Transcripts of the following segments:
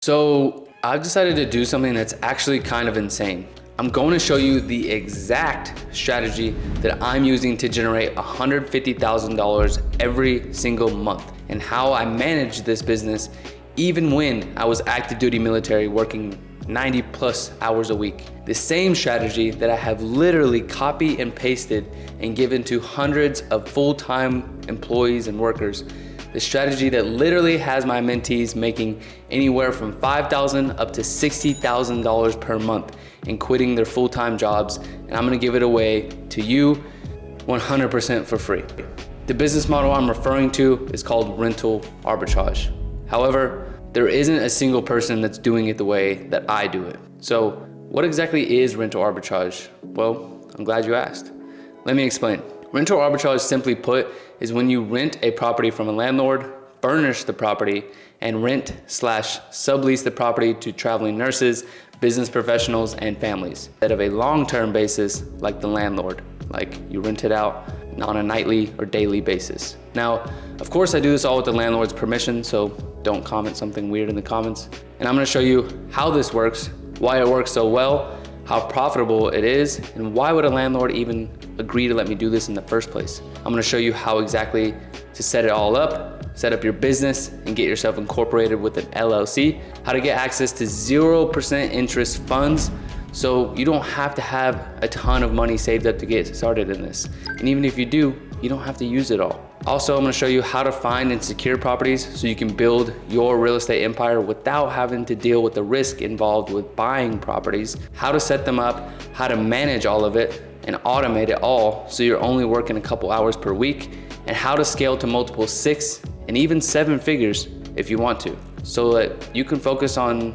So I've decided to do something that's actually kind of insane. I'm going to show you the exact strategy that I'm using to generate $150,000 every single month and how I managed this business even when I was active duty military working 90 plus hours a week. The same strategy that I have literally copied and pasted and given to hundreds of full-time employees and workers. The strategy that literally has my mentees making anywhere from $5,000 up to $60,000 per month and quitting their full-time jobs. And I'm gonna give it away to you 100% for free. The business model I'm referring to is called rental arbitrage. However, there isn't a single person that's doing it the way that I do it. So what exactly is rental arbitrage? Well, I'm glad you asked. Let me explain. Rental arbitrage, simply put, is when you rent a property from a landlord, furnish the property, and rent/sublease the property to traveling nurses, business professionals, and families. Instead of a long-term basis like the landlord, like you rent it out on a nightly or daily basis. Now, of course, I do this all with the landlord's permission, so don't comment something weird in the comments. And I'm gonna show you how this works, why it works so well, how profitable it is, and why would a landlord even agree to let me do this in the first place. I'm gonna show you how exactly to set it all up, set up your business, and get yourself incorporated with an LLC, how to get access to 0% interest funds, so you don't have to have a ton of money saved up to get started in this. And even if you do, you don't have to use it all. Also, I'm gonna show you how to find and secure properties so you can build your real estate empire without having to deal with the risk involved with buying properties, how to set them up, how to manage all of it, and automate it all so you're only working a couple hours per week, and how to scale to multiple 6 and even 7 figures if you want to, so that you can focus on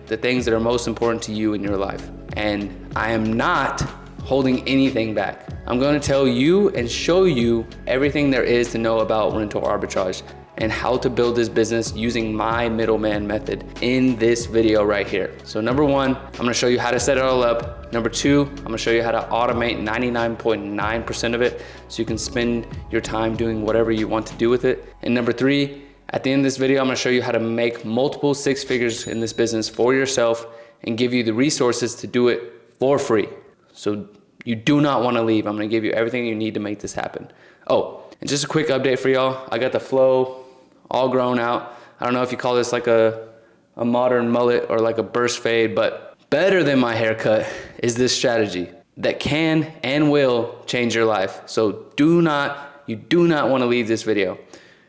the things that are most important to you in your life. And I am not holding anything back. I'm going to tell you and show you everything there is to know about rental arbitrage and how to build this business using my middleman method in this video right here. So number one, I'm gonna show you how to set it all up. Number two, I'm gonna show you how to automate 99.9% of it so you can spend your time doing whatever you want to do with it. And number three, at the end of this video, I'm gonna show you how to make multiple 6 figures in this business for yourself and give you the resources to do it for free. So you do not wanna leave. I'm gonna give you everything you need to make this happen. Oh, and just a quick update for y'all. I got the flow all grown out. I don't know if you call this like a modern mullet or like a burst fade, but better than my haircut is this strategy that can and will change your life. So you do not wanna leave this video.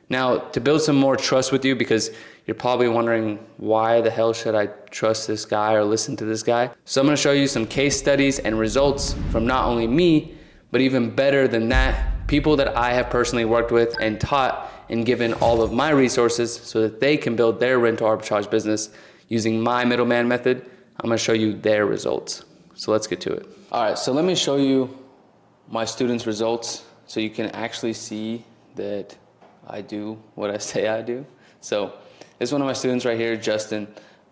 Now, to build some more trust with you, because you're probably wondering, why the hell should I trust this guy or listen to this guy? So I'm gonna show you some case studies and results from not only me, but even better than that, people that I have personally worked with and taught and given all of my resources so that they can build their rental arbitrage business using my middleman method. I'm gonna show you their results. So let's get to it. All right, so let me show you my students' results so you can actually see that I do what I say I do. So this is one of my students right here, Justin.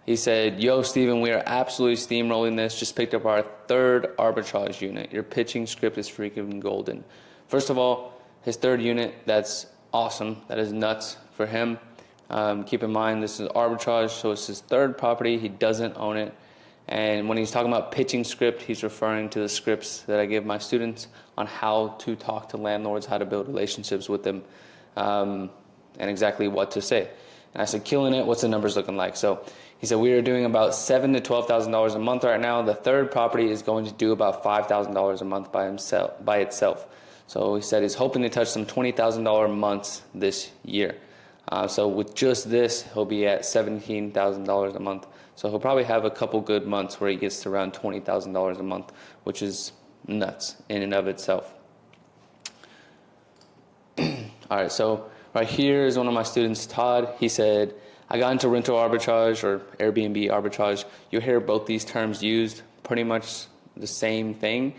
He said, "Yo, Steven, we are absolutely steamrolling this. Just picked up our 3rd arbitrage unit. Your pitching script is freaking golden." First of all, his 3rd unit, that's awesome. That is nuts for him. Keep in mind, this is arbitrage, so it's his 3rd property. He doesn't own it. And when he's talking about pitching script, he's referring to the scripts that I give my students on how to talk to landlords, how to build relationships with them, and exactly what to say. And I said, "Killing it. What's the numbers looking like?" So he said, "We are doing about $7,000 to $12,000 a month right now. The 3rd property is going to do about $5,000 a month by itself. So he said he's hoping to touch some $20,000 months this year. So with just this, he'll be at $17,000 a month. So he'll probably have a couple good months where he gets to around $20,000 a month, which is nuts in and of itself." All right, so right here is one of my students, Todd. He said, "I got into rental arbitrage or Airbnb arbitrage." You hear both these terms used, pretty much the same thing.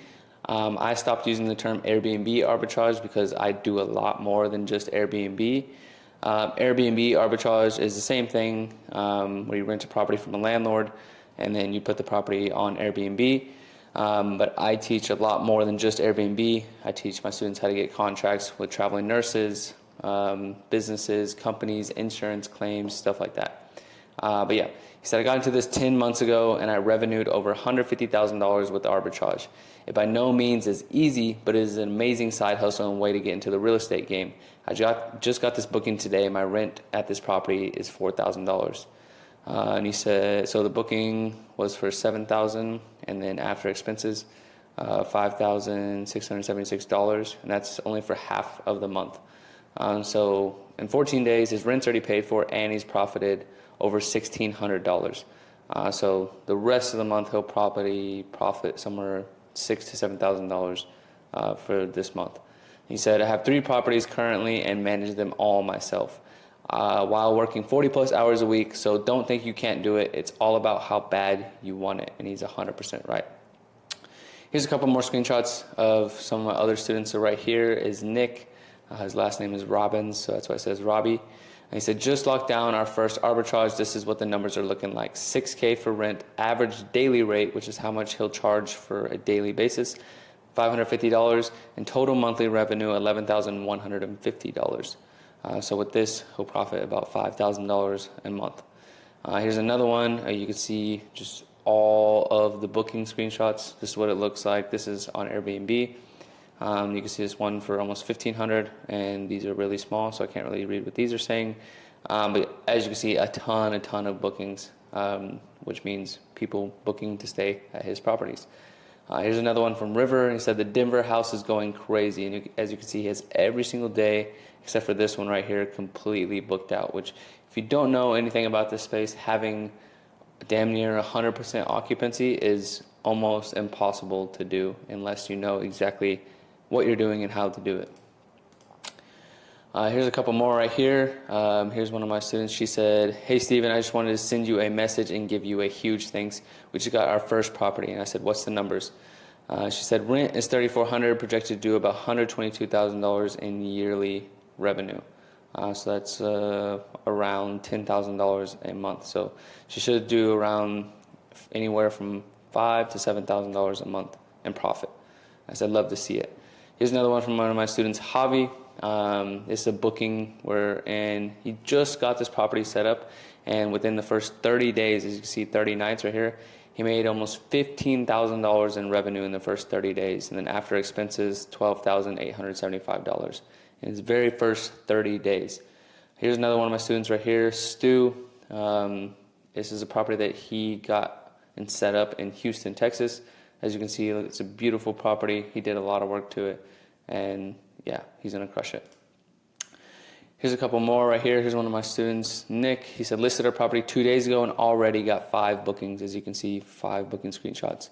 I stopped using the term Airbnb arbitrage because I do a lot more than just Airbnb. Airbnb arbitrage is the same thing, where you rent a property from a landlord and then you put the property on Airbnb. But I teach a lot more than just Airbnb. I teach my students how to get contracts with traveling nurses, businesses, companies, insurance claims, stuff like that. But yeah, he said, I got into this 10 months ago and I revenued over $150,000 with Arbitrage. It by no means is easy, but it is an amazing side hustle and way to get into the real estate game. I just got this booking today. My rent at this property is $4,000. And he said, so the booking was for $7,000, and then after expenses, $5,676, and that's only for half of the month. So in 14 days, his rent's already paid for, and he's profited over $1,600. So the rest of the month, he'll probably profit somewhere $6,000 to $7,000 for this month. He said, I have 3 properties currently and manage them all myself, while working 40 plus hours a week. So don't think you can't do it. It's all about how bad you want it. And he's 100% right. Here's a couple more screenshots of some of my other students. So right here is Nick. His last name is Robbins, so that's why it says Robbie. And he said, just locked down our first Arbitrage. This is what the numbers are looking like. $6K for rent, average daily rate, which is how much he'll charge for a daily basis, $550, and total monthly revenue, $11,150. So with this, he'll profit about $5,000 a month. Here's another one. You can see just all of the booking screenshots. This is what it looks like. This is on Airbnb. You can see this one for almost $1,500, and these are really small, so I can't really read what these are saying. But as you can see, a ton of bookings, which means people booking to stay at his properties. Here's another one from River. He said the Denver house is going crazy, and as you can see, he has every single day except for this one right here completely booked out. Which, if you don't know anything about this space, having damn near 100% occupancy is almost impossible to do unless you know exactly what you're doing and how to do it. Here's a couple more right here. Here's one of my students. She said, hey Steven, I just wanted to send you a message and give you a huge thanks. We just got our first property. And I said, what's the numbers? She said rent is $3,400, projected to do about $122,000 in yearly revenue. So that's around $10,000 a month. So she should do around anywhere from $5,000 to $7,000 a month in profit. I said, love to see it. Here's another one from one of my students, Javi. It's a booking wherein he just got this property set up, and within the first 30 days, as you can see, 30 nights right here, he made almost $15,000 in revenue in the first 30 days, and then after expenses, $12,875 in his very first 30 days. Here's another one of my students right here, Stu. This is a property that he got and set up in Houston, Texas. As you can see, it's a beautiful property. He did a lot of work to it, and yeah, he's gonna crush it. Here's a couple more right here. Here's one of my students, Nick. He said listed our property 2 days ago and already got 5 bookings. As you can see, 5 booking screenshots.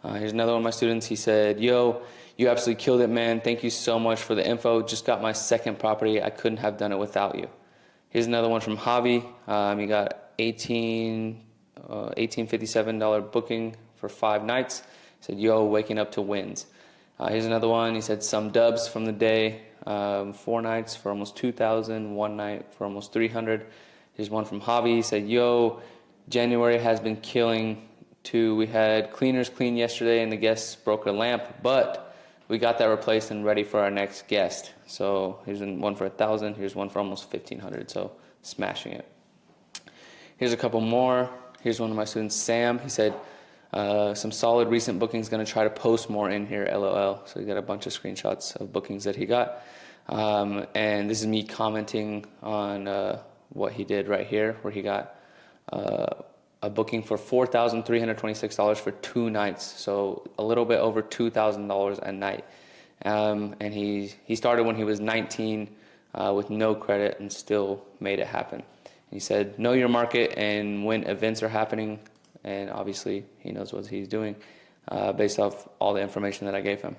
Here's another one of my students. He said, yo, you absolutely killed it, man. Thank you so much for the info. Just got my second property. I couldn't have done it without you. Here's another one from Javi. He got $1857 booking for 5 nights. He said, yo, waking up to wins. Here's another one. He said some dubs from the day, 4 nights for almost 2,000, 1 night for almost 300. Here's one from Javi. He said, yo, January has been killing too. We had cleaners clean yesterday and the guests broke a lamp, but we got that replaced and ready for our next guest. So here's one for 1,000. Here's one for almost 1,500. So smashing it. Here's a couple more. Here's one of my students, Sam. He said, some solid recent bookings, going to try to post more in here, LOL. So he got a bunch of screenshots of bookings that he got. And this is me commenting on what he did right here, where he got a booking for $4,326 for 2 nights. So a little bit over $2,000 a night. And he started when he was 19 with no credit and still made it happen. He said, know your market and when events are happening. And obviously he knows what he's doing based off all the information that I gave him.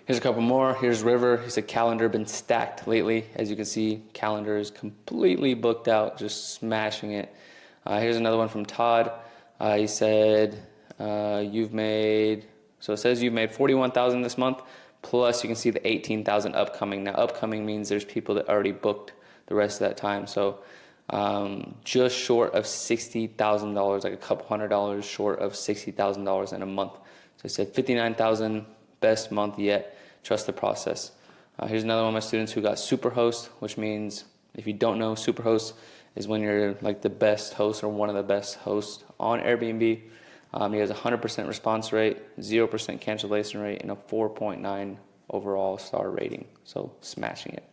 Here's a couple more. Here's River. He said calendar been stacked lately. As you can see, calendar is completely booked out, just smashing it. Here's another one from Todd. He said you've made, so it says you've made $41,000 this month, plus you can see the $18,000 upcoming. Now upcoming means there's people that already booked the rest of that time. So just short of $60,000, like a couple $100 short of $60,000 in a month. So I said 59,000, best month yet. Trust the process. Here's another one of my students who got Superhost, which means if you don't know, Superhost is when you're like the best host or one of the best hosts on Airbnb. He has a 100% response rate, 0% cancellation rate, and a 4.9 overall star rating. So smashing it.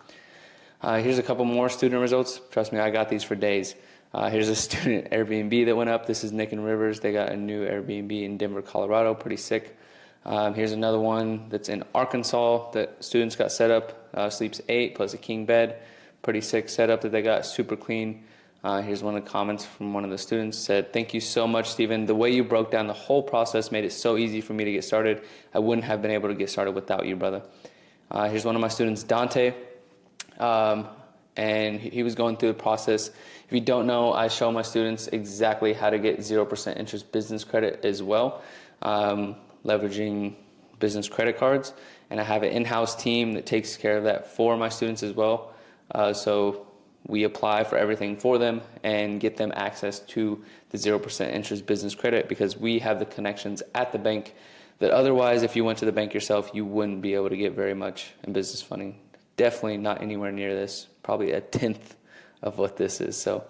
Here's a couple more student results. Trust me, I got these for days. Here's a student Airbnb that went up. This is Nick and Rivers. They got a new Airbnb in Denver, Colorado. Pretty sick. Here's another one that's in Arkansas that students got set up. Sleeps 8 plus a king bed. Pretty sick setup that they got. Super clean. Here's one of the comments from one of the students. Said, "Thank you so much, Steven. The way you broke down the whole process made it so easy for me to get started. I wouldn't have been able to get started without you, brother." Here's one of my students, Dante. And he was going through the process. If you don't know, I show my students exactly how to get 0% interest business credit as well, leveraging business credit cards. And I have an in-house team that takes care of that for my students as well. So we apply for everything for them and get them access to the 0% interest business credit because we have the connections at the bank that otherwise, if you went to the bank yourself, you wouldn't be able to get very much in business funding. Definitely not anywhere near this, probably a tenth of what this is. So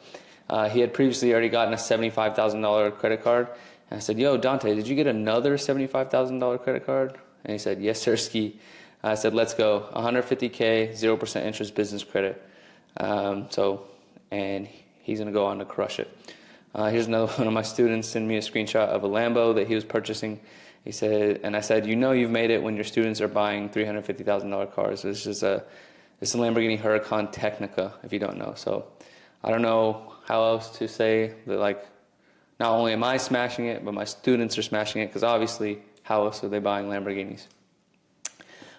he had previously already gotten a $75,000 credit card. And I said, "Yo, Dante, did you get another $75,000 credrit card?" And he said, "Yes, sir, ski." I said, "Let's go, 150K, 0% interest business credit." And he's gonna go on to crush it. Here's another one of my students send me a screenshot of a Lambo that he was purchasing. He said, and I said, "You know you've made it when your students are buying $350,000 cars." It's a Lamborghini Huracan Technica, if you don't know. So I don't know how else to say that, like, not only am I smashing it, but my students are smashing it, because obviously, how else are they buying Lamborghinis?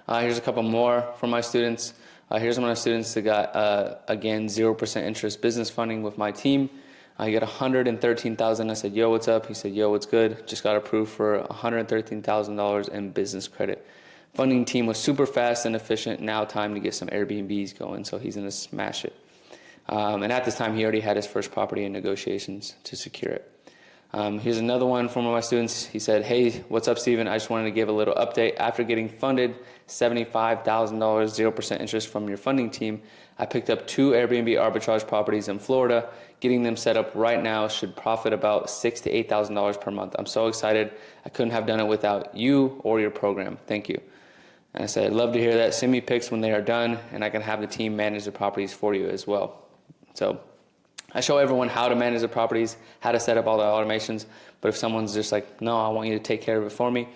Here's a couple more from my students. Here's one of my students that got, again, 0% interest business funding with my team. He got $113,000. I said, "Yo, what's up?" He said, "Yo, what's good?" Just got approved for $113,000 in business credit. Funding team was super fast and efficient. Now time to get some Airbnbs going. So he's gonna smash it. And at this time, he already had his first property in negotiations to secure it. Here's another one from one of my students. He said, "Hey, what's up, Steven? I just wanted to give a little update. After getting funded $75,000, 0% interest from your funding team, I picked up 2 Airbnb arbitrage properties in Florida. Getting them set up right now should profit about $6,000 to $8,000 per month. I'm so excited. I couldn't have done it without you or your program. Thank you." And I said, "I'd love to hear that. Send me pics when they are done, and I can have the team manage the properties for you as well." So I show everyone how to manage the properties, how to set up all the automations. But if someone's just like, "No, I want you to take care of it for me,"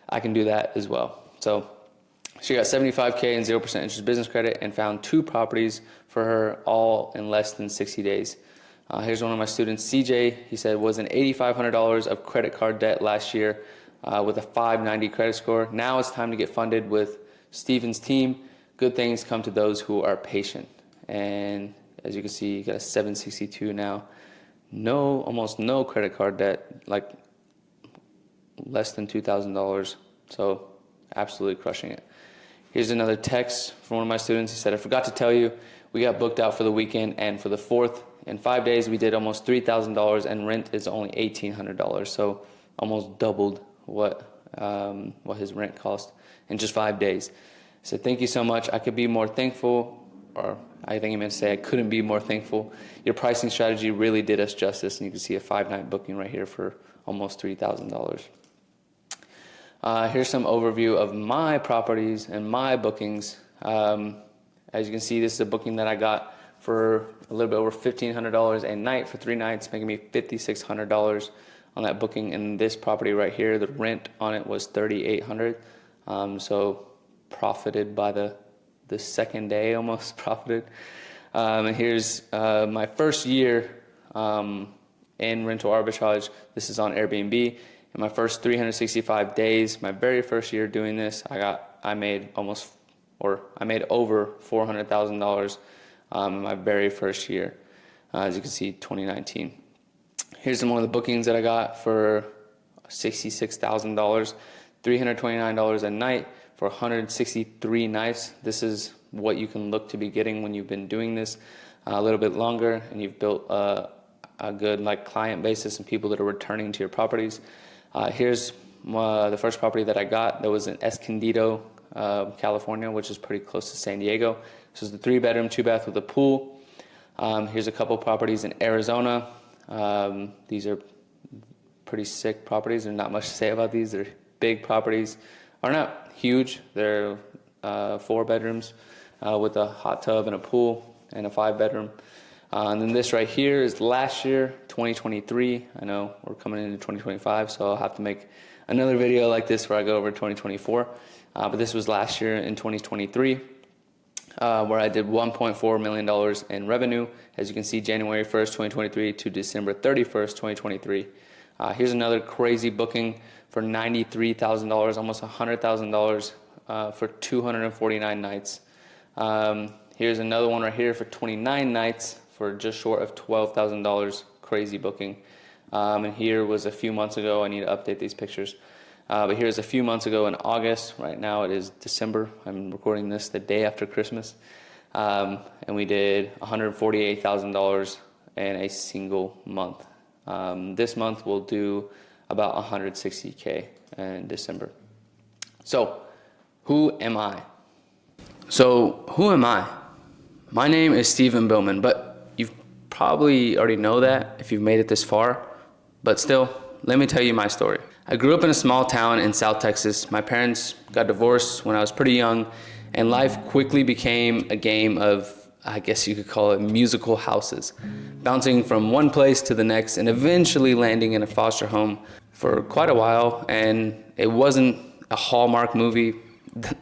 I can do that as well. So she got 75K and 0% interest business credit and found 2 properties for her, all in less than 60 days. Here's one of my students, CJ. He said, "Was in $8,500 of credit card debt last year with a 590 credit score. Now it's time to get funded with Steven's team. Good things come to those who are patient." And as you can see, you got a 762 now. Almost no credit card debt, like less than $2,000. So absolutely crushing it. Here's another text from one of my students. He said, "I forgot to tell you, we got booked out for the weekend, and for the 4th, in 5 days, we did almost $3,000, and rent is only $1,800. So almost doubled what his rent cost in just 5 days. I said, "Thank you so much. I could be more thankful," or I think he meant to say, "I couldn't be more thankful. Your pricing strategy really did us justice." And you can see a 5-night booking right here for almost $3,000. Here's some overview of my properties and my bookings. As you can see, this is a booking that I got for a little bit over $1,500 a night for 3 nights, making me $5,600 on that booking. And this property right here, the rent on it was $3,800. So profited by the second day, almost profited. And here's my first year in rental arbitrage. This is on Airbnb. In my first 365 days, my very first year doing this, I made over $400,000 in my very first year. As you can see, 2019. Here's some one of the bookings that I got for $66,000, $329 a night for 163 nights. This is what you can look to be getting when you've been doing this a little bit longer and you've built a good client basis and people that are returning to your properties. Here's the first property that I got that was in Escondido, California, which is pretty close to San Diego. This is the 3-bedroom, 2-bath with a pool. Here's a couple properties in Arizona. These are pretty sick properties. There's not much to say about these. They're big properties. Are not huge. They're 4 bedrooms with a hot tub and a pool, and a 5-bedroom. And then this right here is last year, 2023. I know we're coming into 2025, so I'll have to make another video like this where I go over 2024. But this was last year in 2023, where I did $1.4 million in revenue. As you can see, January 1st, 2023 to December 31st, 2023. Here's another crazy booking for $93,000, almost $100,000 for 249 nights. Here's another one right here for 29 nights for just short of $12,000. Crazy booking. And here was a few months ago. I need to update these pictures. But here's a few months ago in August. Right now it is December. I'm recording this the day after Christmas. And we did $148,000 in a single month. This month we'll do about $160K in December. So who am I? My name is Stephen Billman, but you probably already know that if you've made it this far. But still, let me tell you my story. I grew up in a small town in South Texas. My parents got divorced when I was pretty young, and life quickly became a game of, I guess you could call it, musical houses, bouncing from one place to the next and eventually landing in a foster home for quite a while. And it wasn't a Hallmark movie,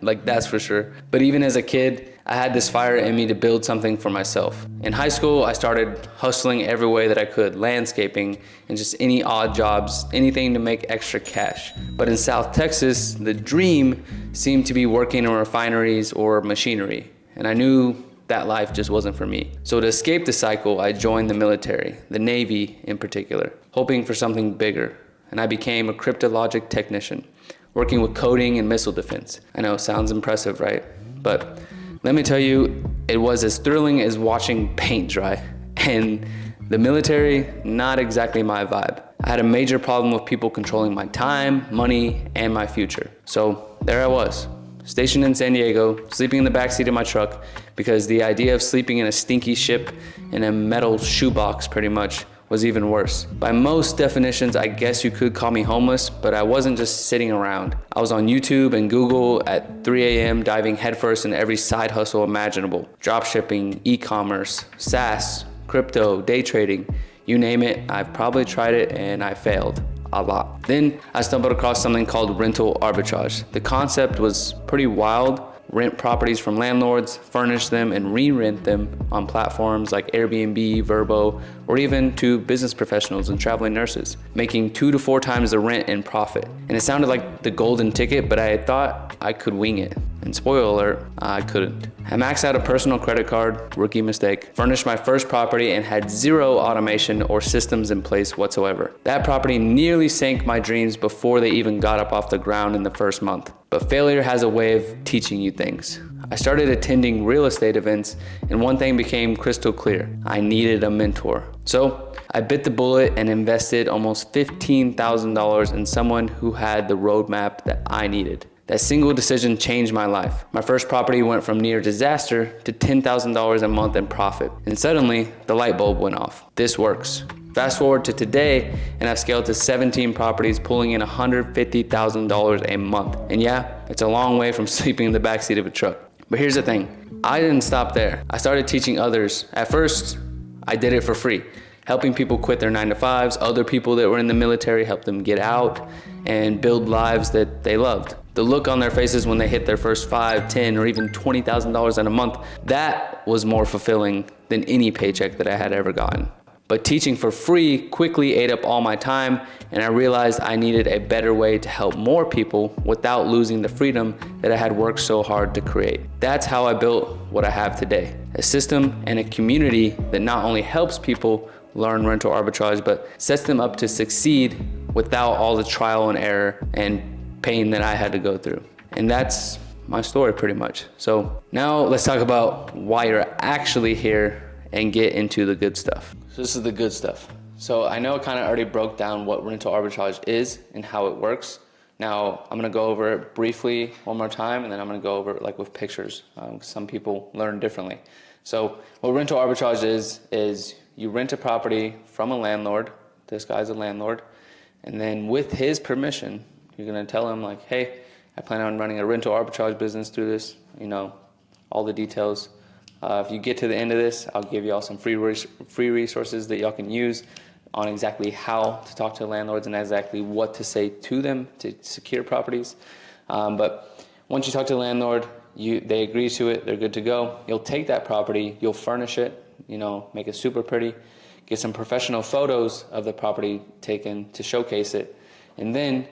like that's for sure. But even as a kid, I had this fire in me to build something for myself. In high school, I started hustling every way that I could, landscaping and just any odd jobs, anything to make extra cash. But in South Texas, the dream seemed to be working in refineries or machinery. And I knew that life just wasn't for me. So to escape the cycle, I joined the military, the Navy in particular, hoping for something bigger. And I became a cryptologic technician, working with coding and missile defense. I know, sounds impressive, right? But let me tell you, it was as thrilling as watching paint dry. And the military, not exactly my vibe. I had a major problem with people controlling my time, money, and my future. So there I was, stationed in San Diego, sleeping in the backseat of my truck, because the idea of sleeping in a stinky ship in a metal shoebox pretty much was even worse. By most definitions, I guess you could call me homeless, but I wasn't just sitting around. I was on YouTube and Google at 3 a.m. diving headfirst into every side hustle imaginable. Dropshipping, e-commerce, SaaS, crypto, day trading, you name it, I've probably tried it and I failed a lot. Then I stumbled across something called rental arbitrage. The concept was pretty wild. Rent properties from landlords, furnish them, and re-rent them on platforms like Airbnb, Vrbo, or even to business professionals and traveling nurses, making 2 to 4 times the rent in profit. And it sounded like the golden ticket, but I thought I could wing it. And spoiler alert, I couldn't. I maxed out a personal credit card, rookie mistake, furnished my first property, and had 0 automation or systems in place whatsoever. That property nearly sank my dreams before they even got up off the ground in the first month. But failure has a way of teaching you things. I started attending real estate events, and one thing became crystal clear. I needed a mentor. So I bit the bullet and invested almost $15,000 in someone who had the roadmap that I needed. That single decision changed my life. My first property went from near disaster to $10,000 a month in profit. And suddenly, the light bulb went off. This works. Fast forward to today, and I've scaled to 17 properties, pulling in $150,000 a month. And yeah, it's a long way from sleeping in the backseat of a truck. But here's the thing, I didn't stop there. I started teaching others. At first, I did it for free, helping people quit their 9-to-5s, other people that were in the military, help them get out and build lives that they loved. The look on their faces when they hit their first $5, $10, or even $20,000 in a month, that was more fulfilling than any paycheck that I had ever gotten. But teaching for free quickly ate up all my time, and I realized I needed a better way to help more people without losing the freedom that I had worked so hard to create. That's how I built what I have today, a system and a community that not only helps people learn rental arbitrage, but sets them up to succeed without all the trial and error and pain that I had to go through. And that's my story pretty much. So now let's talk about why you're actually here and get into the good stuff. So this is the good stuff. So I know I kind of already broke down what rental arbitrage is and how it works. Now I'm gonna go over it briefly one more time, and then I'm gonna go over it like with pictures. Some people learn differently. So what rental arbitrage is you rent a property from a landlord. This guy's a landlord. And then with his permission, you're going to tell him like, hey, I plan on running a rental arbitrage business through this, you know, all the details. If you get to the end of this, I'll give you all some free resources that y'all can use on exactly how to talk to landlords and exactly what to say to them to secure properties. But once you talk to the landlord, they agree to it, they're good to go. You'll take that property, you'll furnish it, you know, make it super pretty, get some professional photos of the property taken to showcase it, and then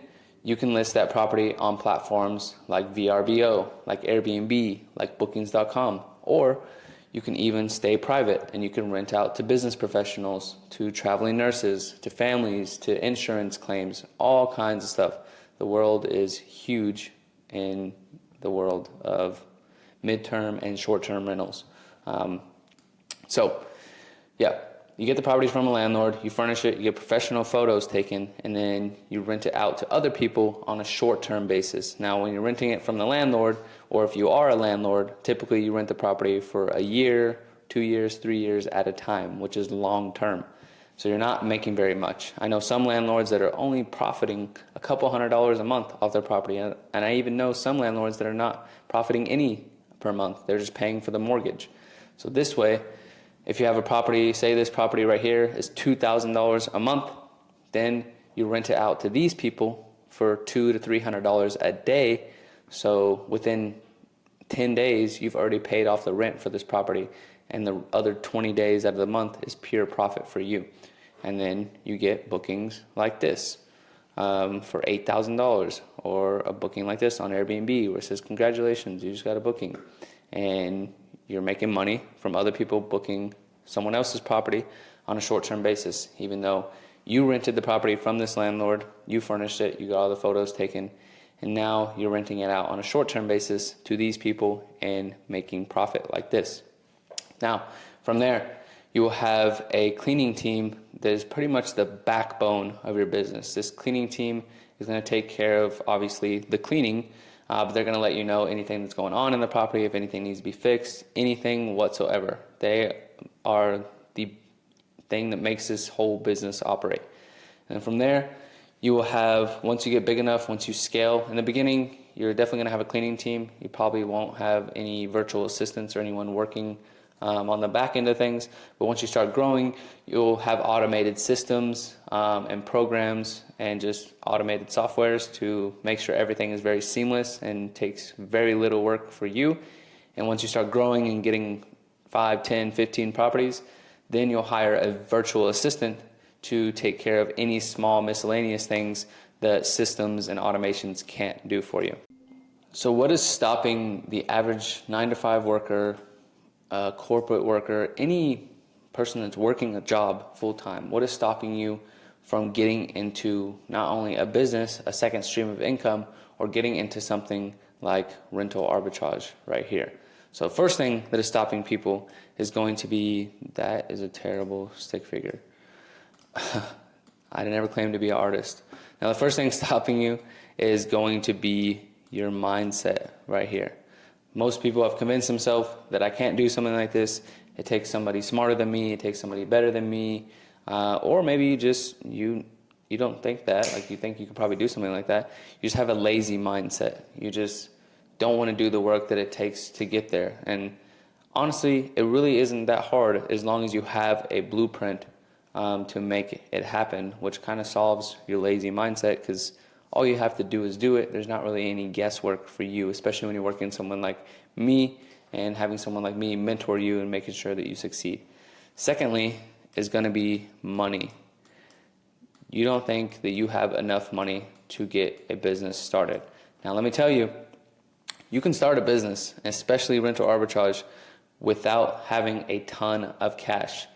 you can list that property on platforms like VRBO, like Airbnb, like bookings.com, or you can even stay private and you can rent out to business professionals, to traveling nurses, to families, to insurance claims, all kinds of stuff. The world is huge in the world of midterm and short-term rentals. So yeah, you get the property from a landlord, you furnish it, you get professional photos taken, and then you rent it out to other people on a short-term basis. Now, when you're renting it from the landlord, or if you are a landlord, typically you rent the property for a year, 2 years, 3 years at a time, which is long-term. So you're not making very much. I know some landlords that are only profiting a couple $100s a month off their property, and I even know some landlords that are not profiting any per month. They're just paying for the mortgage. So this way, if you have a property, say this property right here is $2,000 a month, then you rent it out to these people for $200 to $300 a day. So within 10 days, you've already paid off the rent for this property, and the other 20 days out of the month is pure profit for you. And then you get bookings like this for $8,000, or a booking like this on Airbnb where it says, congratulations, you just got a booking. And you're making money from other people booking someone else's property on a short-term basis, even though you rented the property from this landlord, you furnished it, you got all the photos taken, and now you're renting it out on a short-term basis to these people and making profit like this. Now, from there, you will have a cleaning team that is pretty much the backbone of your business. This cleaning team is going to take care of, obviously, the cleaning, but they're going to let you know anything that's going on in the property, if anything needs to be fixed, anything whatsoever. They are the thing that makes this whole business operate. And from there, you will have, once you get big enough, once you scale, in the beginning, you're definitely going to have a cleaning team. You probably won't have any virtual assistants or anyone working on the back end of things, but once you start growing, you'll have automated systems and programs and just automated softwares to make sure everything is very seamless and takes very little work for you. And once you start growing and getting 5, 10, 15 properties, then you'll hire a virtual assistant to take care of any small miscellaneous things that systems and automations can't do for you. So what is stopping the average 9-to-5 worker, corporate worker, any person that's working a job full-time, what is stopping you from getting into not only a business, a second stream of income, or getting into something like rental arbitrage right here? So first thing that is stopping people is going to be, that is a terrible stick figure. I never claimed to be an artist. Now the first thing stopping you is going to be your mindset right here. Most people have convinced themselves that I can't do something like this. It takes somebody smarter than me, it takes somebody better than me, or maybe you don't think that, like you think you could probably do something like that. You just have a lazy mindset. You just don't want to do the work that it takes to get there. And honestly, it really isn't that hard as long as you have a blueprint to make it happen, which kind of solves your lazy mindset, because all you have to do is do it. There's not really any guesswork for you, especially when you're working with someone like me and having someone like me mentor you and making sure that you succeed. Secondly is going to be money. You don't think that you have enough money to get a business started. Now let me tell you, you can start a business, especially rental arbitrage, without having a ton of cash.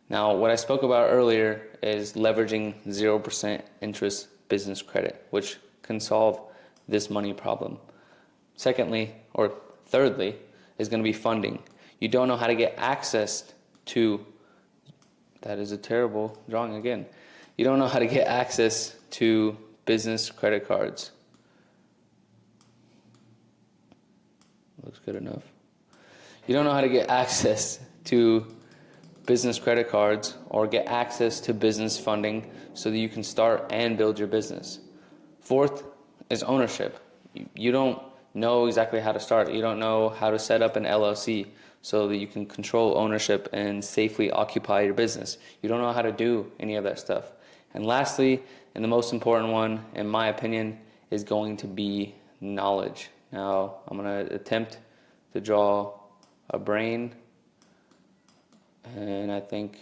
Now, what I spoke about earlier is leveraging 0% interest business credit, which can solve this money problem. Secondly, or thirdly, is going to be funding. You don't know how to get access to, that is a terrible drawing again. You don't know how to get access to business credit cards. Looks good enough. You don't know how to get access to business credit cards or get access to business funding so that you can start and build your business. Fourth is ownership. You don't know exactly how to start. You don't know how to set up an LLC so that you can control ownership and safely occupy your business. You don't know how to do any of that stuff. And lastly, and the most important one, in my opinion, is going to be knowledge. Now, I'm going to attempt to draw a brain, and I think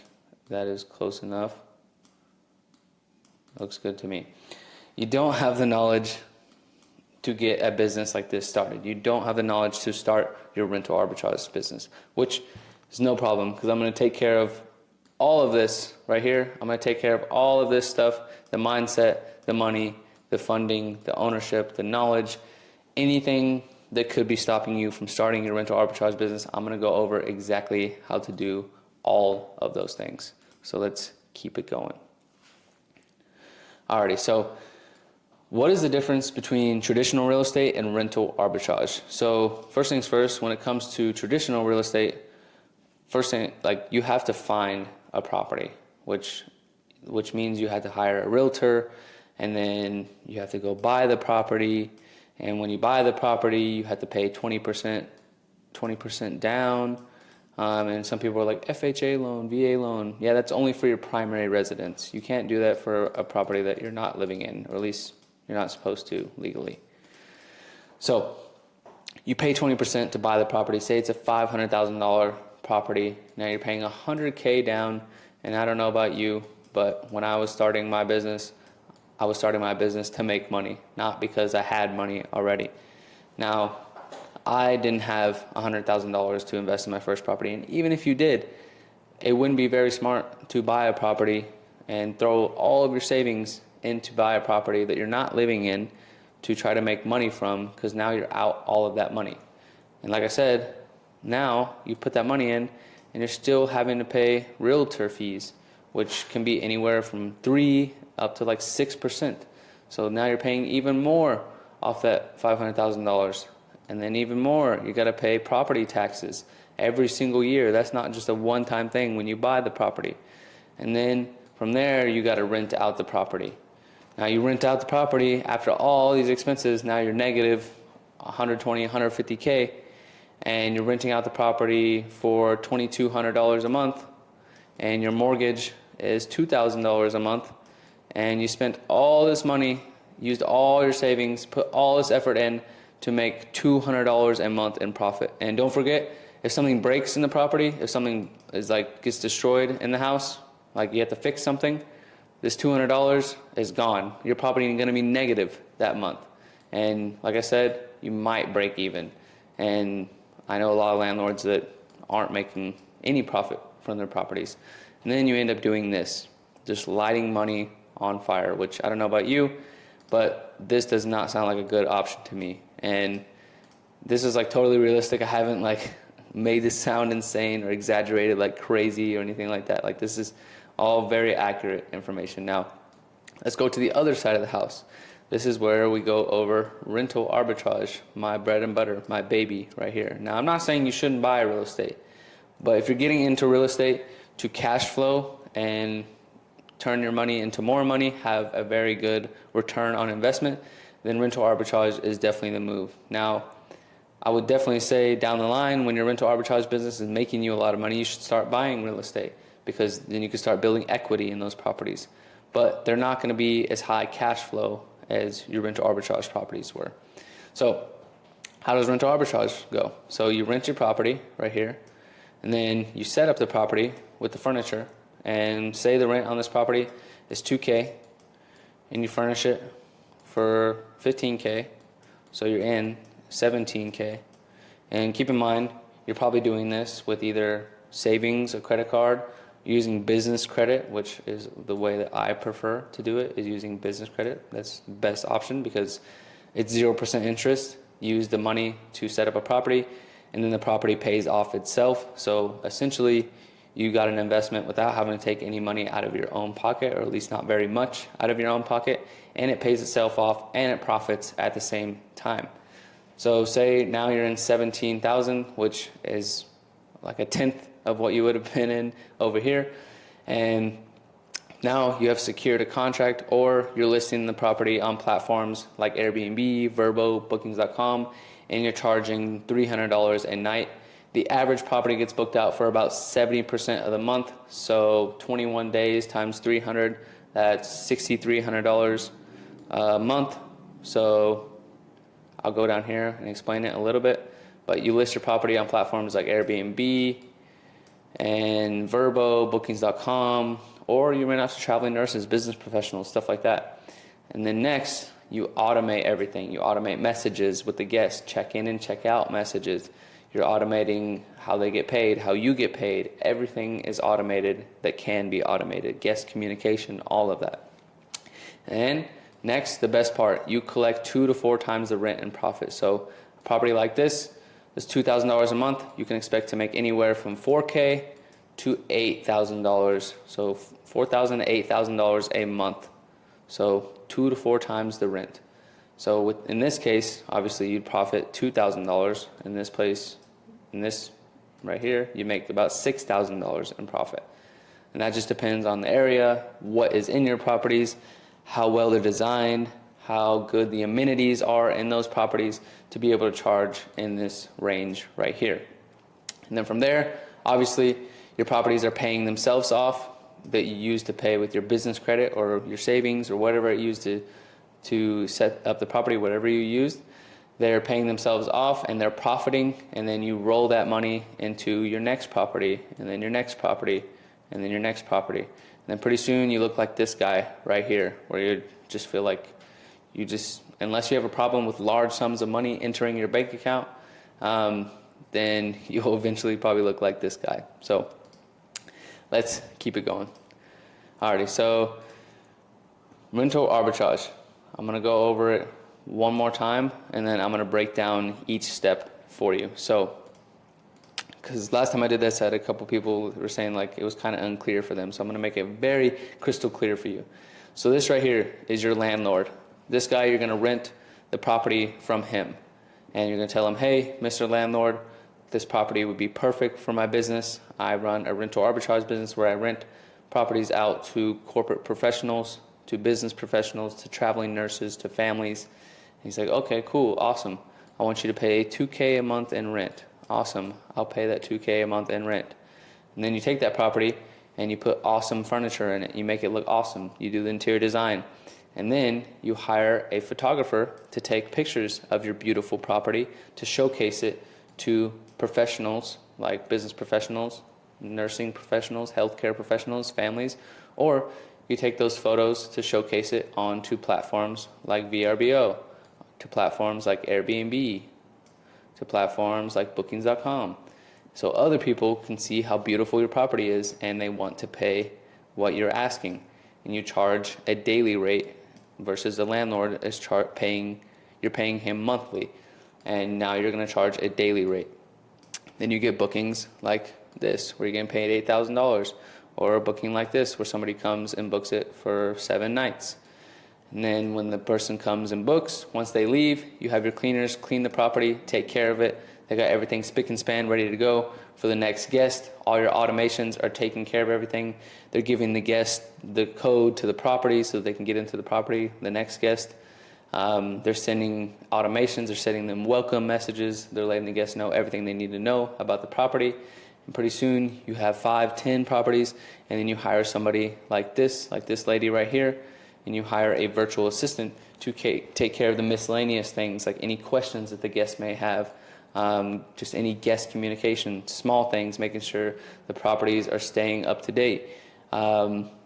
that is close enough. Looks good to me. You don't have the knowledge to get a business like this started. You don't have the knowledge to start your rental arbitrage business, which is no problem, because I'm going to take care of all of this right here. I'm going to take care of all of this stuff, the mindset, the money, the funding, the ownership, the knowledge, anything that could be stopping you from starting your rental arbitrage business. I'm going to go over exactly how to do all of those things. So let's keep it going. Alrighty, so what is the difference between traditional real estate and rental arbitrage? So first things first, when it comes to traditional real estate, first thing, like, you have to find a property, which means you have to hire a realtor, and then you have to go buy the property. And when you buy the property, you have to pay 20% down. And some people are like, FHA loan, VA loan. Yeah, that's only for your primary residence. You can't do that for a property that you're not living in, or at least you're not supposed to legally. So you pay 20% to buy the property. Say it's a $500,000 property. Now you're paying $100K down. And I don't know about you, but when I was starting my business, I was starting my business to make money, not because I had money already. Now, I didn't have $100,000 to invest in my first property. And even if you did, it wouldn't be very smart to buy a property and throw all of your savings in to buy a property that you're not living in to try to make money from, because now you're out all of that money. And like I said, now you put that money in and you're still having to pay realtor fees, which can be anywhere from 3 up to like 6%. So now you're paying even more off that $500,000. And then even more, you got to pay property taxes every single year. That's not just a one-time thing when you buy the property. And then from there, you got to rent out the property. Now you rent out the property after all these expenses. Now you're negative 120, 150K, and you're renting out the property for $2,200 a month, and your mortgage is $2,000 a month, and you spent all this money, used all your savings, put all this effort in to make $200 a month in profit. And don't forget, if something breaks in the property, if something is gets destroyed in the house, like you have to fix something, this $200 is gone. Your property is going to be negative that month. And like I said, you might break even. And I know a lot of landlords that aren't making any profit from their properties. And then you end up doing this, just lighting money on fire, which I don't know about you, but this does not sound like a good option to me. And this is totally realistic. I haven't made this sound insane or exaggerated like crazy or anything like that. This is all very accurate information. Now, let's go to the other side of the house. This is where we go over rental arbitrage, my bread and butter, my baby right here. Now, I'm not saying you shouldn't buy real estate, but if you're getting into real estate to cash flow and turn your money into more money, have a very good return on investment, then rental arbitrage is definitely the move. Now, I would definitely say down the line, when your rental arbitrage business is making you a lot of money, you should start buying real estate, because then you can start building equity in those properties. But they're not going to be as high cash flow as your rental arbitrage properties were. So how does rental arbitrage go? So you rent your property right here, and then you set up the property with the furniture, and say the rent on this property is $2K, and you furnish it for $15K, so you're in $17K. And keep in mind, you're probably doing this with either savings, a credit card, using business credit, which is the way that I prefer to do it, is using business credit. That's the best option because it's 0% interest. You use the money to set up a property, and then the property pays off itself. So essentially, you got an investment without having to take any money out of your own pocket, or at least not very much out of your own pocket, and it pays itself off and it profits at the same time. So say now you're in $17,000, which is like a tenth of what you would have been in over here. And now you have secured a contract, or you're listing the property on platforms like Airbnb, Verbo, Bookings.com, and you're charging $300 a night. The average property gets booked out for about 70% of the month. So 21 days times 300, that's $6,300 a month. So I'll go down here and explain it a little bit. But you list your property on platforms like Airbnb and Verbo, Bookings.com, or you rent out to traveling nurses, business professionals, stuff like that. And then next, you automate everything. You automate messages with the guests, check in and check out messages. You're automating how they get paid, how you get paid. Everything is automated that can be automated. Guest communication, all of that. And next, the best part, you collect 2 to 4 times the rent and profit. So a property like this is $2,000 a month. You can expect to make anywhere from $4,000 to $8,000. So $4,000 to $8,000 a month. So 2 to 4 times the rent. So in this case, obviously you'd profit $2,000. In this place, in this right here, you make about $6,000 in profit. And that just depends on the area, what is in your properties, how well they're designed, how good the amenities are in those properties to be able to charge in this range right here. And then from there, obviously, your properties are paying themselves off that you use to pay with your business credit or your savings or whatever it used to set up the property, whatever you used. They're paying themselves off and they're profiting, and then you roll that money into your next property, and then your next property, and then your next property. And then pretty soon you look like this guy right here, where you just feel like you just, unless you have a problem with large sums of money entering your bank account, then you'll eventually probably look like this guy. So let's keep it going. Alrighty, so rental arbitrage. I'm gonna go over it one more time, and then I'm gonna break down each step for you. So, because last time I did this, I had a couple people who were saying like it was kind of unclear for them. So I'm gonna make it very crystal clear for you. So this right here is your landlord. This guy, you're gonna rent the property from him. And you're gonna tell him, hey, Mr. Landlord, this property would be perfect for my business. I run a rental arbitrage business where I rent properties out to corporate professionals, to business professionals, to traveling nurses, to families. And he's like, okay, cool, awesome. I want you to pay $2,000 a month in rent. Awesome, I'll pay that $2,000 a month in rent. And then you take that property and you put awesome furniture in it. You make it look awesome. You do the interior design. And then you hire a photographer to take pictures of your beautiful property to showcase it to professionals like business professionals, nursing professionals, healthcare professionals, families, or you take those photos to showcase it onto platforms like VRBO, to platforms like Airbnb, to platforms like Bookings.com. So other people can see how beautiful your property is and they want to pay what you're asking. And you charge a daily rate versus the landlord is you're paying him monthly. And now you're going to charge a daily rate. Then you get bookings like this, where you're getting paid $8,000, or a booking like this, where somebody comes and books it for 7 nights. And then when the person comes and books, once they leave, you have your cleaners clean the property, take care of it. They got everything spick and span ready to go for the next guest. All your automations are taking care of everything. They're giving the guest the code to the property so they can get into the property, the next guest. They're sending automations, they're sending them welcome messages, they're letting the guests know everything they need to know about the property. And pretty soon you have 5, 10 properties, and then you hire somebody like this lady right here, and you hire a virtual assistant to take care of the miscellaneous things, like any questions that the guests may have, just any guest communication, small things, making sure the properties are staying up to date,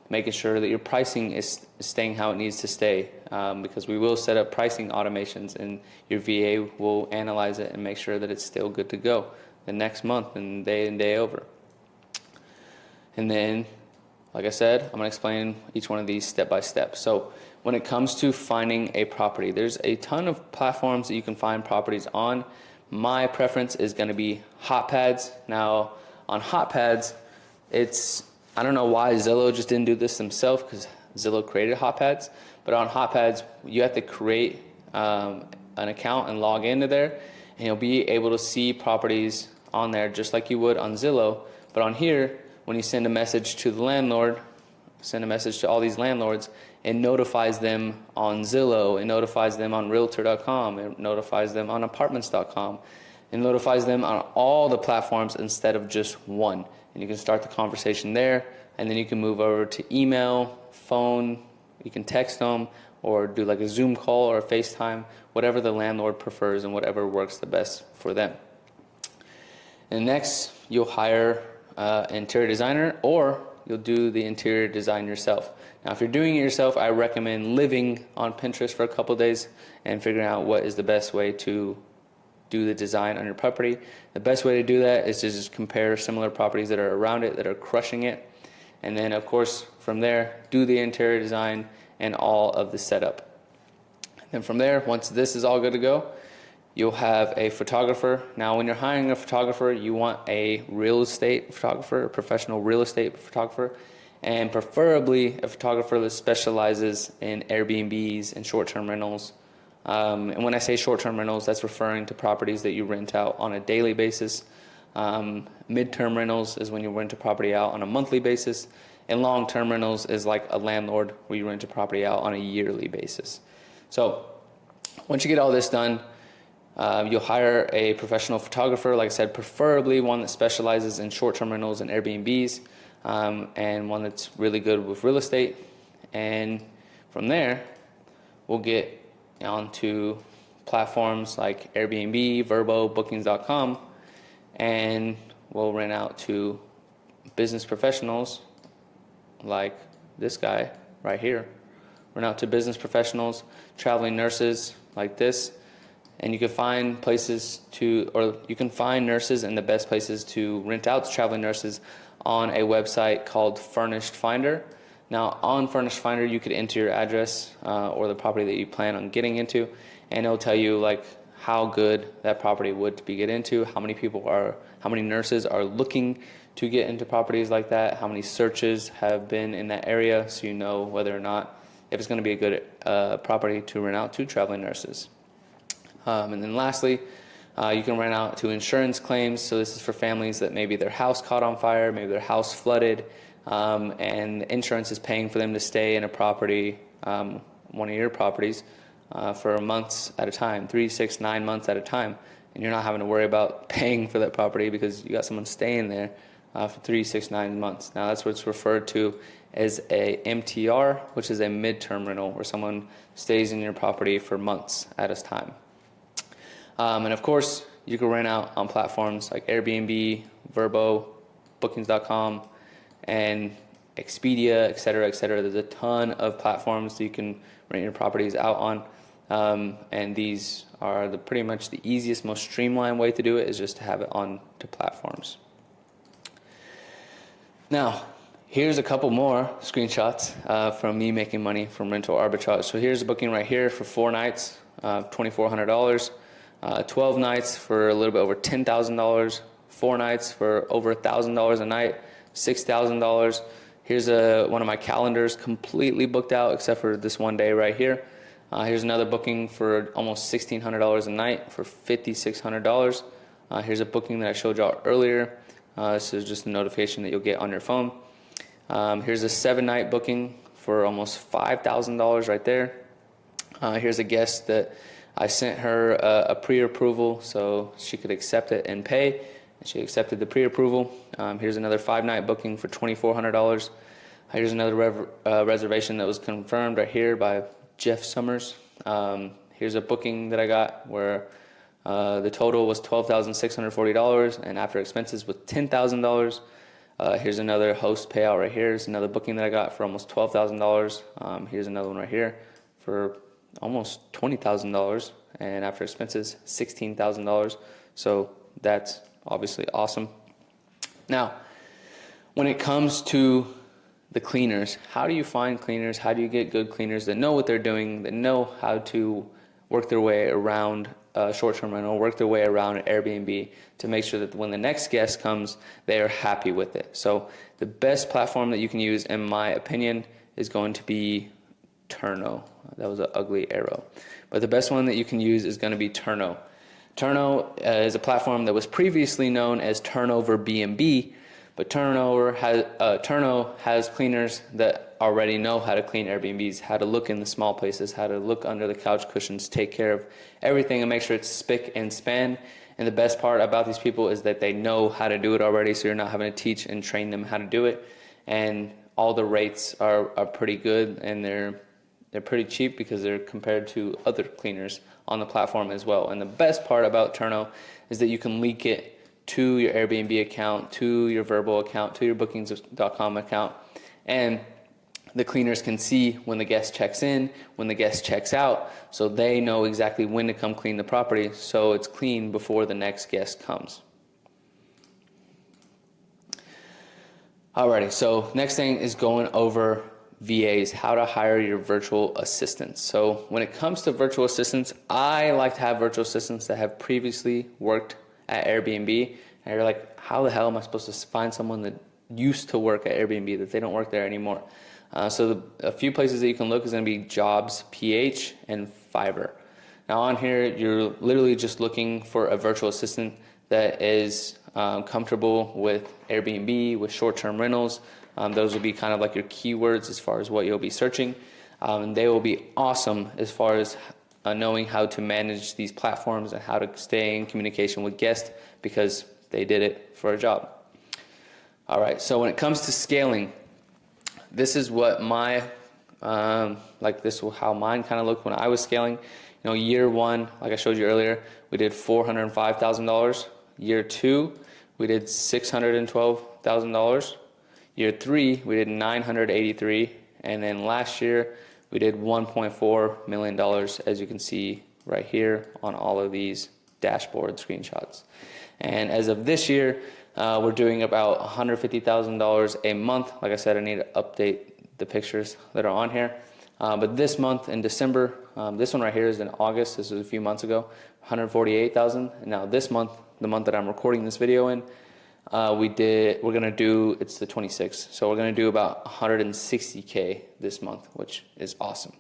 making sure that your pricing is staying how it needs to stay, because we will set up pricing automations and your VA will analyze it and make sure that it's still good to go the next month and day over. And then, like I said, I'm going to explain each one of these step by step. So when it comes to finding a property, there's a ton of platforms that you can find properties on. My preference is going to be HotPads. Now, on HotPads, I don't know why Zillow just didn't do this themselves, because Zillow created HotPads. But on HotPads, you have to create an account and log into there, and you'll be able to see properties on there just like you would on Zillow. But on here, when you send a message to the landlord, send a message to all these landlords, it notifies them on Zillow, it notifies them on realtor.com, it notifies them on apartments.com, it notifies them on all the platforms instead of just one. And you can start the conversation there, and then you can move over to email, phone, you can text them, or do like a Zoom call or a FaceTime, whatever the landlord prefers and whatever works the best for them. And next, you'll hire an interior designer, or you'll do the interior design yourself. Now, if you're doing it yourself, I recommend living on Pinterest for a couple of days and figuring out what is the best way to do the design on your property. The best way to do that is to just compare similar properties that are around it that are crushing it. And then, of course, from there, do the interior design and all of the setup. And then from there, once this is all good to go, you'll have a photographer. Now, when you're hiring a photographer, you want a real estate photographer, a professional real estate photographer, and preferably a photographer that specializes in Airbnbs and short-term rentals. And when I say short-term rentals, that's referring to properties that you rent out on a daily basis. Mid-term rentals is when you rent a property out on a monthly basis, and long-term rentals is like a landlord where you rent a property out on a yearly basis. So once you get all this done, you'll hire a professional photographer, like I said, preferably one that specializes in short-term rentals and Airbnbs, and one that's really good with real estate. And from there, we'll get onto platforms like Airbnb, Vrbo, Bookings.com, and we'll rent out to business professionals like this guy right here. Rent out to business professionals, traveling nurses like this. And you can find places to, or you can find nurses in the best places to rent out to traveling nurses on a website called Furnished Finder. Now, on Furnished Finder, you could enter your address or the property that you plan on getting into, and it'll tell you like how good that property would be get into, how many nurses are looking to get into properties like that, how many searches have been in that area, so you know whether or not if it's going to be a good property to rent out to traveling nurses. And then lastly, you can rent out to insurance claims. So this is for families that maybe their house caught on fire, maybe their house flooded, and insurance is paying for them to stay in a property, one of your properties, for months at a time, 3, 6, 9 months at a time. And you're not having to worry about paying for that property because you got someone staying there for 3, 6, 9 months. Now that's what's referred to as a MTR, which is a midterm rental, where someone stays in your property for months at a time. And of course, you can rent out on platforms like Airbnb, Vrbo, Bookings.com, and Expedia, et cetera, et cetera. There's a ton of platforms that you can rent your properties out on. And these are pretty much the easiest, most streamlined way to do it is just to have it on to platforms. Now, here's a couple more screenshots from me making money from rental arbitrage. So here's a booking right here for 4 nights, $2,400. 12 nights for a little bit over $10,000, 4 nights for over $1,000 a night, $6,000. Here's one of my calendars completely booked out except for this one day right here. Here's another booking for almost $1,600 a night for $5,600. Here's a booking that I showed y'all earlier. This is just a notification that you'll get on your phone. Here's a 7-night booking for almost $5,000 right there. Here's a guest that I sent her a pre-approval so she could accept it and pay, and she accepted the pre-approval. Here's another 5-night booking for $2,400. Here's another reservation that was confirmed right here by Jeff Summers. Here's a booking that I got where the total was $12,640, and after expenses was $10,000. Here's another host payout right here. Here's another booking that I got for almost $12,000. Here's another one right here for almost $20,000, and after expenses, $16,000. So that's obviously awesome. Now, when it comes to the cleaners, how do you find cleaners? How do you get good cleaners that know what they're doing, that know how to work their way around short-term rental, work their way around Airbnb to make sure that when the next guest comes, they are happy with it? So the best platform that you can use, in my opinion, is going to be Turno. That was an ugly arrow. But the best one that you can use is going to be Turno. Turno is a platform that was previously known as Turnover B&B, but Turno has cleaners that already know how to clean Airbnbs, how to look in the small places, how to look under the couch cushions, take care of everything and make sure it's spick and span. And the best part about these people is that they know how to do it already, so you're not having to teach and train them how to do it. And all the rates are pretty good, and they're pretty cheap because they're compared to other cleaners on the platform as well. And the best part about Turno is that you can link it to your Airbnb account, to your Verbal account, to your bookings.com account, and the cleaners can see when the guest checks in, when the guest checks out, so they know exactly when to come clean the property, so it's clean before the next guest comes. Alrighty, so next thing is going over VAs, how to hire your virtual assistants. So when it comes to virtual assistants, I like to have virtual assistants that have previously worked at Airbnb, and you're like, how the hell am I supposed to find someone that used to work at Airbnb, that they don't work there anymore? So a few places that you can look is going to be Jobs, PH, and Fiverr. Now on here, you're literally just looking for a virtual assistant that is comfortable with Airbnb, with short-term rentals. Those will be kind of like your keywords as far as what you'll be searching. And they will be awesome as far as knowing how to manage these platforms and how to stay in communication with guests because they did it for a job. All right, so when it comes to scaling, this is what my, how mine kind of looked when I was scaling. You know, year one, like I showed you earlier, we did $405,000. Year two, we did $612,000. Year three, we did $983,000. And then last year, we did $1.4 million, as you can see right here on all of these dashboard screenshots. And as of this year, we're doing about $150,000 a month. Like I said, I need to update the pictures that are on here. But this month in December, this one right here is in August. This was a few months ago, $148,000. And now this month, the month that I'm recording this video in, we're gonna do, it's the 26th. So we're gonna do about $160K this month, which is awesome.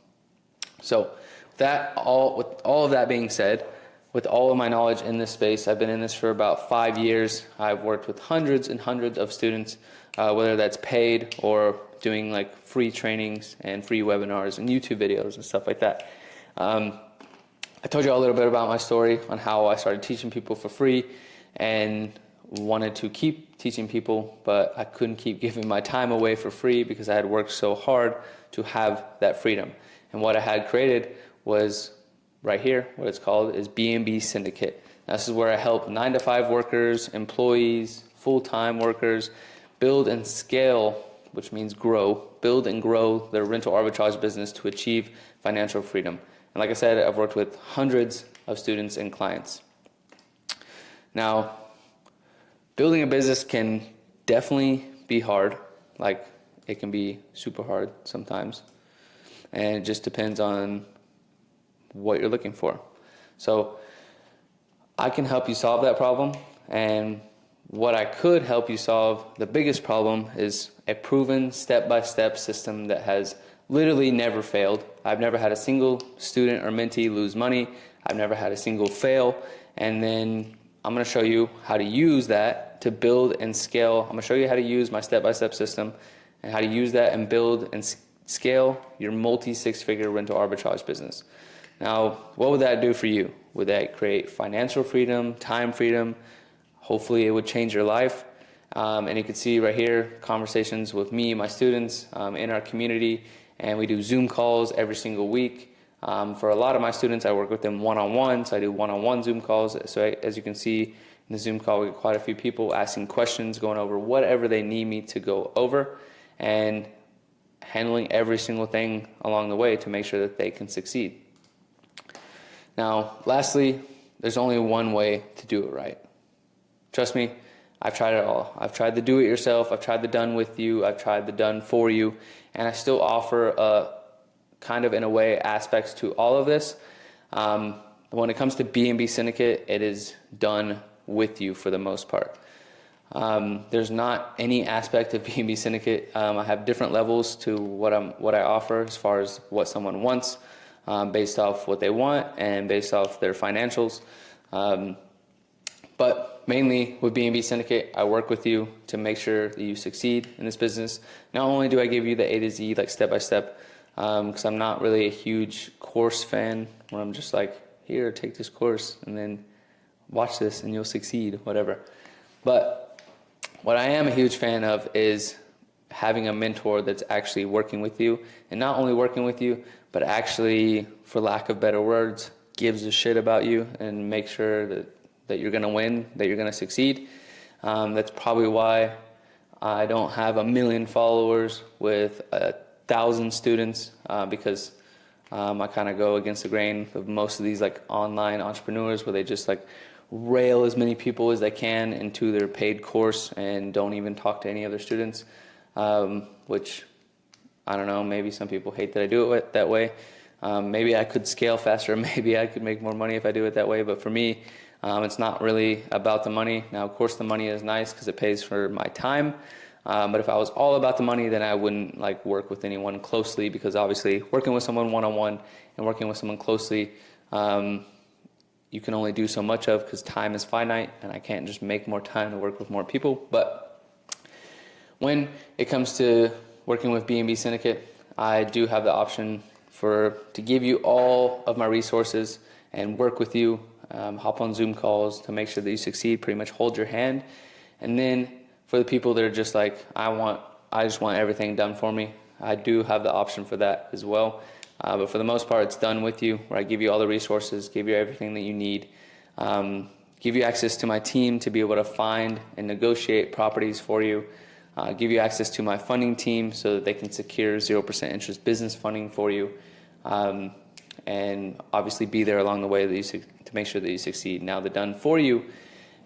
So with all of that being said, with all of my knowledge in this space, I've been in this for about 5 years. I've worked with hundreds and hundreds of students, whether that's paid or doing like free trainings and free webinars and YouTube videos and stuff like that. I told you a little bit about my story on how I started teaching people for free and wanted to keep teaching people, but I couldn't keep giving my time away for free because I had worked so hard to have that freedom. And what I had created was right here, what it's called is B&B Syndicate. Now, this is where I help 9-to-5 workers, employees, full-time workers build and scale, which means grow, build and grow their rental arbitrage business to achieve financial freedom. And like I said, I've worked with hundreds of students and clients. Now, building a business can definitely be hard. Like, it can be super hard sometimes. And it just depends on what you're looking for. So I can help you solve that problem, and what I could help you solve, the biggest problem, is a proven step-by-step system that has literally never failed. I've never had a single student or mentee lose money. I've never had a single fail. And then I'm going to show you how to use that to build and scale. I'm going to show you how to use my step-by-step system and how to use that and build and scale your multi-six-figure rental arbitrage business. Now, what would that do for you? Would that create financial freedom, time freedom? Hopefully it would change your life. And you can see right here, conversations with me and my students in our community, and we do Zoom calls every single week. For a lot of my students, I work with them one-on-one, so I do one-on-one Zoom calls. So as you can see in the Zoom call, we get quite a few people asking questions, going over whatever they need me to go over, and handling every single thing along the way to make sure that they can succeed. Now, lastly, there's only one way to do it right. Trust me, I've tried it all. I've tried the do it yourself, I've tried the done with you, I've tried the done for you, and I still offer kind of in a way aspects to all of this. When it comes to B&B Syndicate, it is done with you for the most part. There's not any aspect of B&B Syndicate. I have different levels to what I offer as far as what someone wants, based off what they want and based off their financials. But mainly with B&B Syndicate, I work with you to make sure that you succeed in this business. Not only do I give you the A to Z, like step by step, because I'm not really a huge course fan where I'm just like, here, take this course and then watch this and you'll succeed, whatever. But what I am a huge fan of is having a mentor that's actually working with you, and not only working with you, but actually, for lack of better words, gives a shit about you and make sure that you're gonna win, that you're gonna succeed. That's probably why I don't have 1 million followers with 1,000 students, because I kind of go against the grain of most of these like online entrepreneurs where they just like rail as many people as they can into their paid course and don't even talk to any other students, which I don't know, maybe some people hate that I do it that way. Maybe I could scale faster, maybe I could make more money if I do it that way, but for me, it's not really about the money. Now, of course, the money is nice because it pays for my time, but if I was all about the money, then I wouldn't like work with anyone closely, because obviously working with someone one-on-one and working with someone closely, you can only do so much of, because time is finite and I can't just make more time to work with more people. But when it comes to working with B&B Syndicate, I do have the option to give you all of my resources and work with you, hop on Zoom calls to make sure that you succeed, pretty much hold your hand. And then for the people that are just like, I just want everything done for me, I do have the option for that as well. But for the most part, it's done with you, where I give you all the resources, give you everything that you need, give you access to my team to be able to find and negotiate properties for you, give you access to my funding team so that they can secure 0% interest business funding for you, and obviously be there along the way to make sure that you succeed. Now, the done for you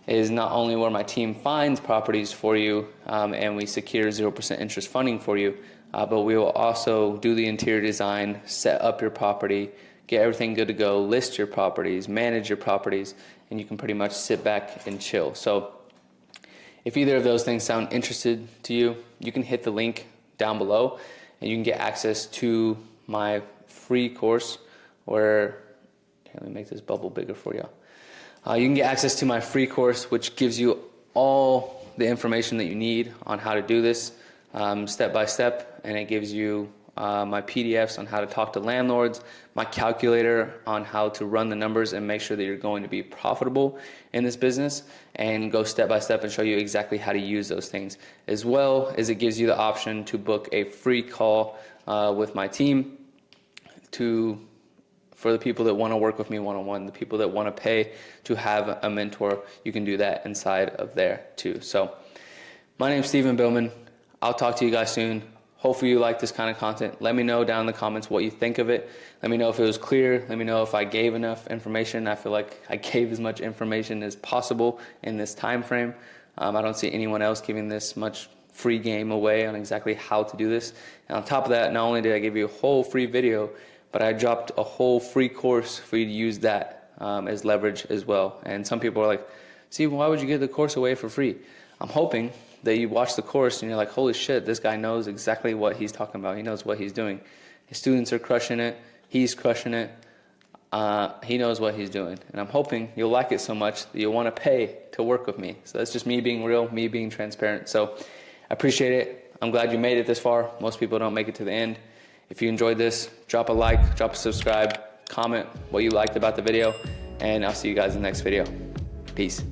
is not only where my team finds properties for you, and we secure 0% interest funding for you, but we will also do the interior design, set up your property, get everything good to go, list your properties, manage your properties, and you can pretty much sit back and chill. So if either of those things sound interested to you, you can hit the link down below and you can get access to my free course where, let me make this bubble bigger for you. You can get access to my free course, which gives you all the information that you need on how to do this step by step, and it gives you my PDFs on how to talk to landlords, my calculator on how to run the numbers and make sure that you're going to be profitable in this business, and go step by step and show you exactly how to use those things, as well as it gives you the option to book a free call with my team for the people that want to work with me one-on-one, the people that want to pay to have a mentor. You can do that inside of there too. So my name's Stephen Billman. I'll talk to you guys soon. Hopefully you like this kind of content. Let me know down in the comments what you think of it. Let me know if it was clear. Let me know if I gave enough information. I feel like I gave as much information as possible in this time frame. I don't see anyone else giving this much free game away on exactly how to do this. And on top of that, not only did I give you a whole free video, but I dropped a whole free course for you to use that as leverage as well. And some people are like, see, why would you give the course away for free? I'm hoping that you watch the course and you're like, holy shit, this guy knows exactly what he's talking about. He knows what he's doing. His students are crushing it. He's crushing it. He knows what he's doing. And I'm hoping you'll like it so much that you'll want to pay to work with me. So that's just me being real, me being transparent. So I appreciate it. I'm glad you made it this far. Most people don't make it to the end. If you enjoyed this, drop a like, drop a subscribe, comment what you liked about the video, and I'll see you guys in the next video. Peace.